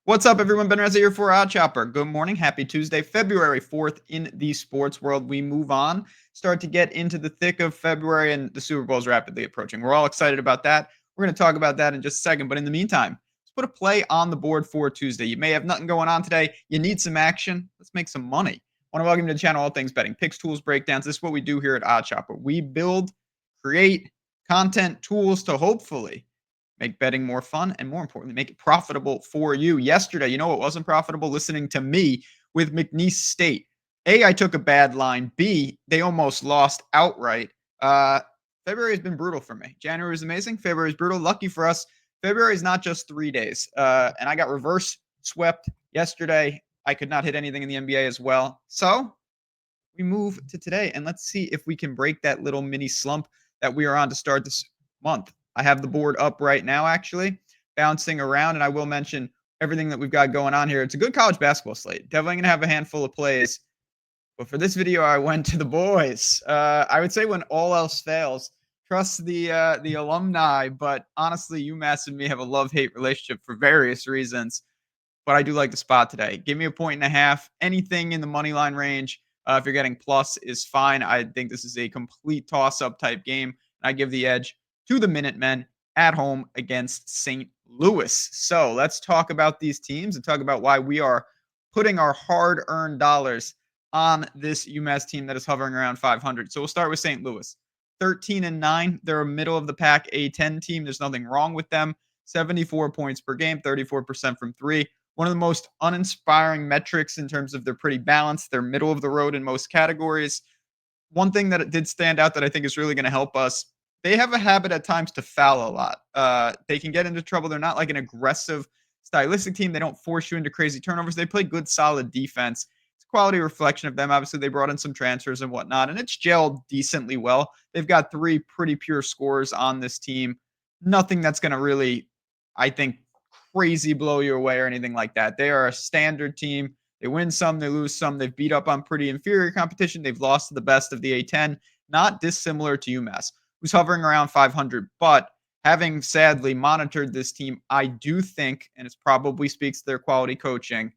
What's up, everyone? Ben Reza here for Odd Chopper. Good morning. Happy Tuesday, February 4th in the sports world. We move on, start to get into the thick of February, and the Super Bowl is rapidly approaching. We're all excited about that. We're going to talk about that in just a second. But in the meantime, let's put a play on the board for Tuesday. You may have nothing going on today. You need some action. Let's make some money. I want to welcome you to the channel, All Things Betting, Picks, Tools, Breakdowns. This is what we do here at Odd Chopper. We build, create content, tools to hopefully make betting more fun, and more importantly, make it profitable for you. Yesterday, you know what wasn't profitable? Listening to me with McNeese State. A, I took a bad line. B, they almost lost outright. February has been brutal for me. January was amazing. February is brutal. Lucky for us, February is not just 3 days. And I got reverse swept yesterday. I could not hit anything in the NBA as well. So we move to today, and let's see if we can break that little mini slump that we are on to start this month. I have the board up right now, actually, bouncing around, and I will mention everything that we've got going on here. It's a good college basketball slate. Definitely going to have a handful of plays. But for this video, I went to the boys. I would say when all else fails, trust the alumni. But honestly, UMass and me have a love-hate relationship for various reasons. But I do like the spot today. Give me a 1.5. Anything in the money line range, if you're getting plus, is fine. I think this is a complete toss-up type game. I give the edge to the Minutemen at home against St. Louis. So let's talk about these teams and talk about why we are putting our hard-earned dollars on this UMass team that is hovering around 500. So we'll start with St. Louis. 13-9. They're a middle of the pack A10 team. There's nothing wrong with them. 74 points per game, 34% from three. One of the most uninspiring metrics in terms of they're pretty balanced. They're middle of the road in most categories. One thing that did stand out that I think is really going to help us, they have a habit at times to foul a lot. They can get into trouble. They're not like an aggressive stylistic team. They don't force you into crazy turnovers. They play good, solid defense. It's a quality reflection of them. Obviously, they brought in some transfers and whatnot, and it's gelled decently well. They've got three pretty pure scorers on this team. Nothing that's going to really, I think, crazy blow you away or anything like that. They are a standard team. They win some, they lose some. They've beat up on pretty inferior competition. They've lost to the best of the A10, not dissimilar to UMass, who's hovering around 500. But having sadly monitored this team, I do think, and it probably speaks to their quality coaching,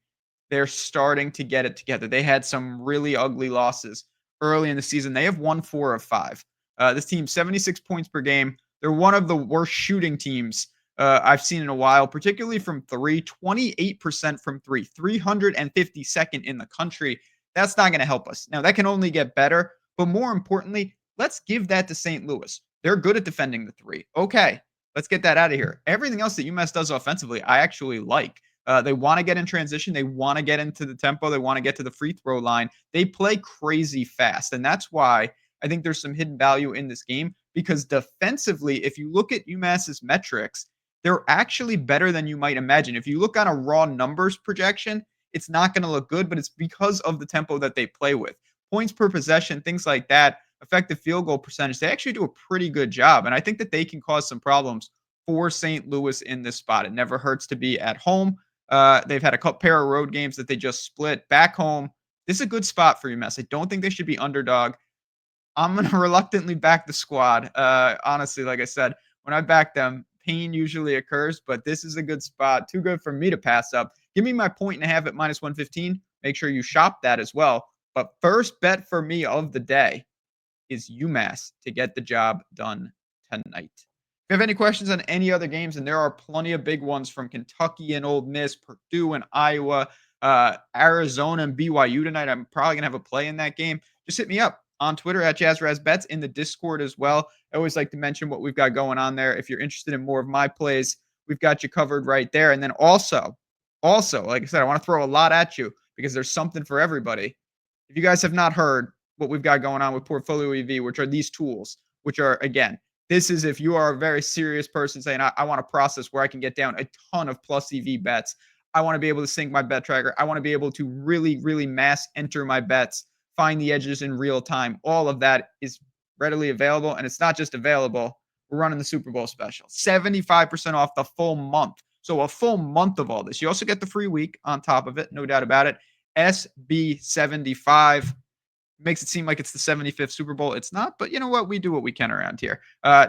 they're starting to get it together. They had some really ugly losses early in the season. They have won 4 of 5. This team, 76 points per game. They're one of the worst shooting teams I've seen in a while, particularly from three, 28% from three, 352nd in the country. That's not going to help us. Now, that can only get better, but more importantly, let's give that to St. Louis. They're good at defending the three. Okay, let's get that out of here. Everything else that UMass does offensively, I actually like. They want to get in transition. They want to get into the tempo. They want to get to the free throw line. They play crazy fast, and that's why I think there's some hidden value in this game, because defensively, if you look at UMass's metrics, they're actually better than you might imagine. If you look on a raw numbers projection, it's not going to look good, but it's because of the tempo that they play with. Points per possession, things like that, effective field goal percentage, they actually do a pretty good job. And I think that they can cause some problems for St. Louis in this spot. It never hurts to be at home. They've had a couple pair of road games that they just split. Back home, this is a good spot for UMass. I don't think they should be underdog. I'm going to reluctantly back the squad. Honestly, like I said, when I back them, pain usually occurs, but this is a good spot. Too good for me to pass up. Give me my 1.5 at minus 115. Make sure you shop that as well. But first bet for me of the day is UMass to get the job done tonight. If you have any questions on any other games, and there are plenty of big ones from Kentucky and Ole Miss, Purdue and Iowa, Arizona and BYU tonight, I'm probably going to have a play in that game. Just hit me up on Twitter at JazzRazBets, in the Discord as well. I always like to mention what we've got going on there. If you're interested in more of my plays, we've got you covered right there. And then also, like I said, I want to throw a lot at you because there's something for everybody. If you guys have not heard what we've got going on with Portfolio EV, which are these tools, which are, again, this is if you are a very serious person saying, I want a process where I can get down a ton of plus EV bets. I want to be able to sync my bet tracker. I want to be able to really, really mass enter my bets, find the edges in real time. All of that is readily available, and it's not just available. We're running the Super Bowl special, 75% off the full month. So a full month of all this. You also get the free week on top of it, no doubt about it. SB75 makes it seem like it's the 75th Super Bowl. It's not, but you know what? We do what we can around here.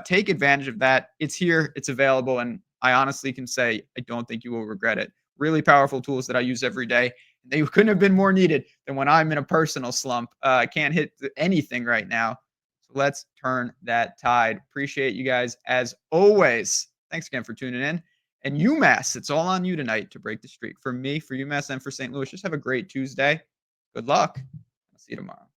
Take advantage of that. It's here. It's available, and I honestly can say I don't think you will regret it. really powerful tools that I use every day. They couldn't have been more needed than when I'm in a personal slump. I can't hit anything right now. So let's turn that tide. Appreciate you guys as always. Thanks again for tuning in. And UMass, it's all on you tonight to break the streak. For me, for UMass, and for St. Louis, just have a great Tuesday. Good luck. I'll see you tomorrow.